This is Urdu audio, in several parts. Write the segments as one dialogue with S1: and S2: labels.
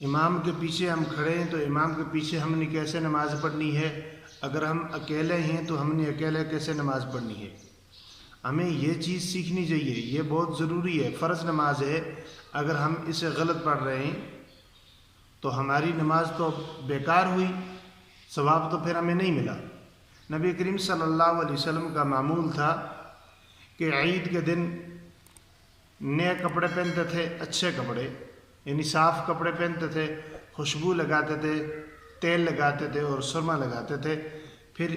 S1: امام کے پیچھے ہم کھڑے ہیں تو امام کے پیچھے ہم نے کیسے نماز پڑھنی ہے؟ اگر ہم اکیلے ہیں تو ہم نے اکیلے کیسے نماز پڑھنی ہے؟ ہمیں یہ چیز سیکھنی چاہیے، یہ بہت ضروری ہے، فرض نماز ہے۔ اگر ہم اسے غلط پڑھ رہے ہیں تو ہماری نماز تو بیکار ہوئی، ثواب تو پھر ہمیں نہیں ملا۔ نبی کریم صلی اللہ علیہ وسلم کا معمول تھا کہ عید کے دن نئے کپڑے پہنتے تھے، اچھے کپڑے، یعنی صاف کپڑے پہنتے تھے، خوشبو لگاتے تھے، تیل لگاتے تھے اور سرما لگاتے تھے، پھر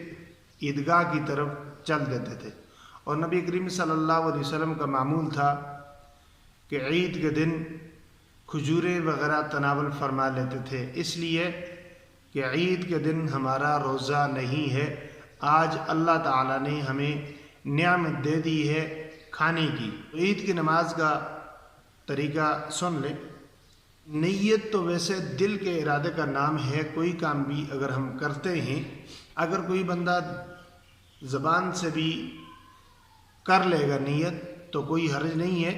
S1: عیدگاہ کی طرف چل دیتے تھے۔ اور نبی کریم صلی اللہ علیہ وسلم کا معمول تھا کہ عید کے دن کھجوریں وغیرہ تناول فرما لیتے تھے، اس لیے کہ عید کے دن ہمارا روزہ نہیں ہے۔ آج اللہ تعالیٰ نے ہمیں نعمت دے دی ہے کھانے کی۔ عید کی نماز کا طریقہ سن لیں۔ نیت تو ویسے دل کے ارادے کا نام ہے، کوئی کام بھی اگر ہم کرتے ہیں، اگر کوئی بندہ زبان سے بھی کر لے گا نیت تو کوئی حرج نہیں ہے۔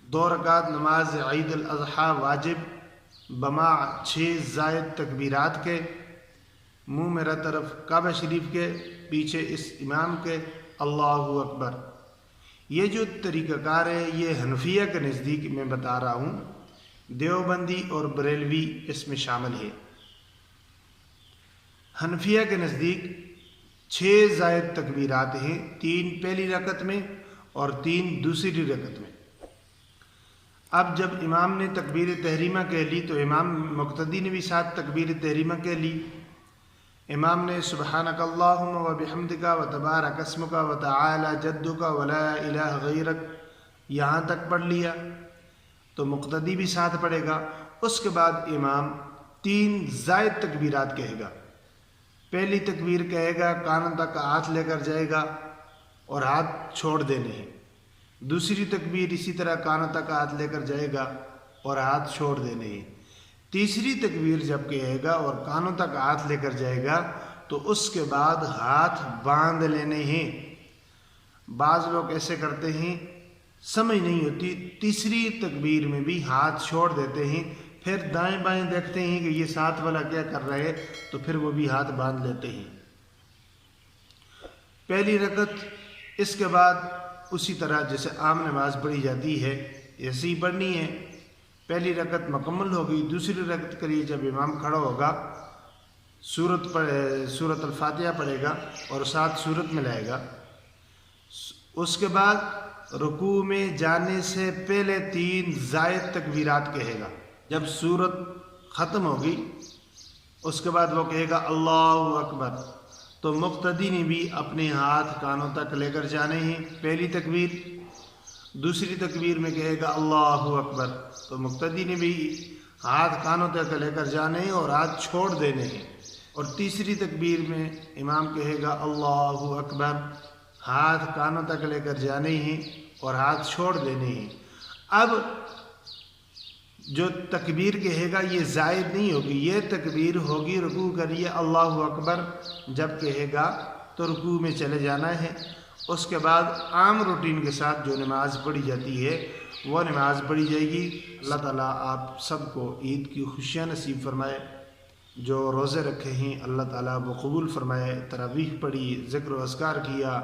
S1: 2 رکعت نماز عید الاضحیٰ واجب بما 6 زائد تکبیرات کے، منہ میرا طرف کعبہ شریف کے، پیچھے اس امام کے، اللہ اکبر۔ یہ جو طریقہ کار ہے یہ حنفیہ کے نزدیک میں بتا رہا ہوں، دیوبندی اور بریلوی اس میں شامل ہے۔ حنفیہ کے نزدیک 6 زائد تکبیرات ہیں، 3 پہلی رکعت میں اور 3 دوسری رکعت میں۔ اب جب امام نے تکبیر تحریمہ کہہ لی تو امام مقتدی نے بھی ساتھ تکبیر تحریمہ کہہ لی۔ امام نے سبحانک اللہم و بحمدک و تبارک اسمک و تعالی جدک و لا الہ غیرک یہاں تک پڑھ لیا تو مقتدی بھی ساتھ پڑھے گا۔ اس کے بعد امام 3 زائد تکبیرات کہے گا۔ پہلی تکبیر کہے گا، کانوں تک ہاتھ لے کر جائے گا اور ہاتھ چھوڑ دینے ہیں۔ دوسری تکبیر اسی طرح کانوں تک ہاتھ لے کر جائے گا اور ہاتھ چھوڑ دینے ہیں۔ تیسری تکبیر جب کہے گا اور کانوں تک ہاتھ لے کر جائے گا تو اس کے بعد ہاتھ باندھ لینے ہیں۔ بعض لوگ ایسے کرتے ہیں، سمجھ نہیں ہوتی، تیسری تکبیر میں بھی ہاتھ چھوڑ دیتے ہیں، پھر دائیں بائیں دیکھتے ہیں کہ یہ ساتھ والا کیا کر رہے تو پھر وہ بھی ہاتھ باندھ لیتے ہیں۔ پہلی رکعت اس کے بعد اسی طرح جیسے عام نماز پڑھی جاتی ہے ایسے ہی پڑھنی ہے۔ پہلی رکعت مکمل ہو گئی، دوسری رکعت کے لیے جب امام کھڑا ہوگا سورۃ الفاتحہ پڑھے گا اور ساتھ سورت ملائے گا۔ اس کے بعد رکوع میں جانے سے پہلے 3 زائد تکبیرات کہے گا۔ جب سورت ختم ہوگی اس کے بعد وہ کہے گا اللہ اکبر، تو مقتدی نے بھی اپنے ہاتھ کانوں تک لے کر جانے ہیں۔ پہلی تکبیر، دوسری تکبیر میں کہے گا اللہ اکبر، تو مقتدی نے بھی ہاتھ کانوں تک لے کر جانے ہیں اور ہاتھ چھوڑ دینے ہیں۔ اور تیسری تکبیر میں امام کہے گا اللہ اکبر، ہاتھ کانوں تک لے کر جانے ہیں اور ہاتھ چھوڑ دینے ہیں۔ اب جو تکبیر کہے گا یہ زائد نہیں ہوگی، یہ تکبیر ہوگی رکوع کے لیے اللہ اکبر جب کہے گا تو رکوع میں چلے جانا ہے۔ اس کے بعد عام روٹین کے ساتھ جو نماز پڑھی جاتی ہے وہ نماز پڑھی جائے گی۔ اللہ تعالیٰ آپ سب کو عید کی خوشیاں نصیب فرمائے۔ جو روزے رکھے ہیں اللہ تعالیٰ وہ قبول فرمائے۔ تراویح پڑھی، ذکر و اذکار کیا،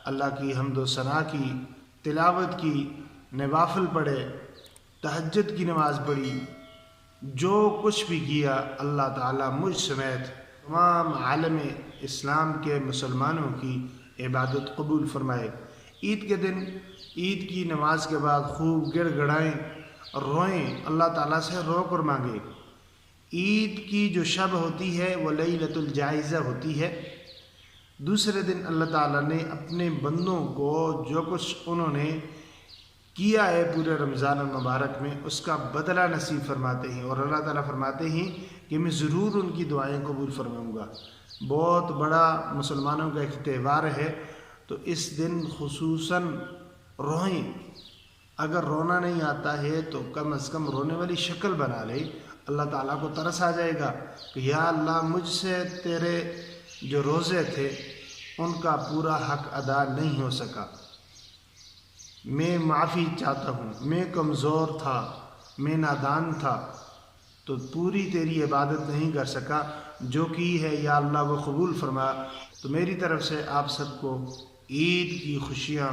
S1: اللہ کی حمد و ثنا کی، تلاوت کی، نوافل پڑھے، تہجد کی نماز پڑھی، جو کچھ بھی کیا اللہ تعالیٰ مجھ سمیت تمام عالم اسلام کے مسلمانوں کی عبادت قبول فرمائے۔ عید کے دن عید کی نماز کے بعد خوب گڑ گڑائیں، روئیں، اللہ تعالیٰ سے رو کر مانگیں۔ عید کی جو شب ہوتی ہے وہ لیلۃ الجائزہ ہوتی ہے۔ دوسرے دن اللہ تعالیٰ نے اپنے بندوں کو جو کچھ انہوں نے کیا ہے پورے رمضان المبارک میں اس کا بدلہ نصیب فرماتے ہیں، اور اللہ تعالیٰ فرماتے ہیں کہ میں ضرور ان کی دعائیں قبول فرماؤں گا۔ بہت بڑا مسلمانوں کا ایک تہوار ہے، تو اس دن خصوصاً روئیں۔ اگر رونا نہیں آتا ہے تو کم از کم رونے والی شکل بنا لے، اللہ تعالیٰ کو ترس آ جائے گا کہ یا اللہ مجھ سے تیرے جو روزے تھے ان کا پورا حق ادا نہیں ہو سکا، میں معافی چاہتا ہوں، میں کمزور تھا، میں نادان تھا، تو پوری تیری عبادت نہیں کر سکا، جو کی ہے یا اللہ وہ قبول فرما۔ تو میری طرف سے آپ سب کو عید کی خوشیاں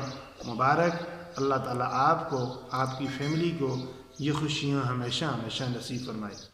S1: مبارک۔ اللہ تعالیٰ آپ کو، آپ کی فیملی کو یہ خوشیاں ہمیشہ ہمیشہ نصیب فرمائے۔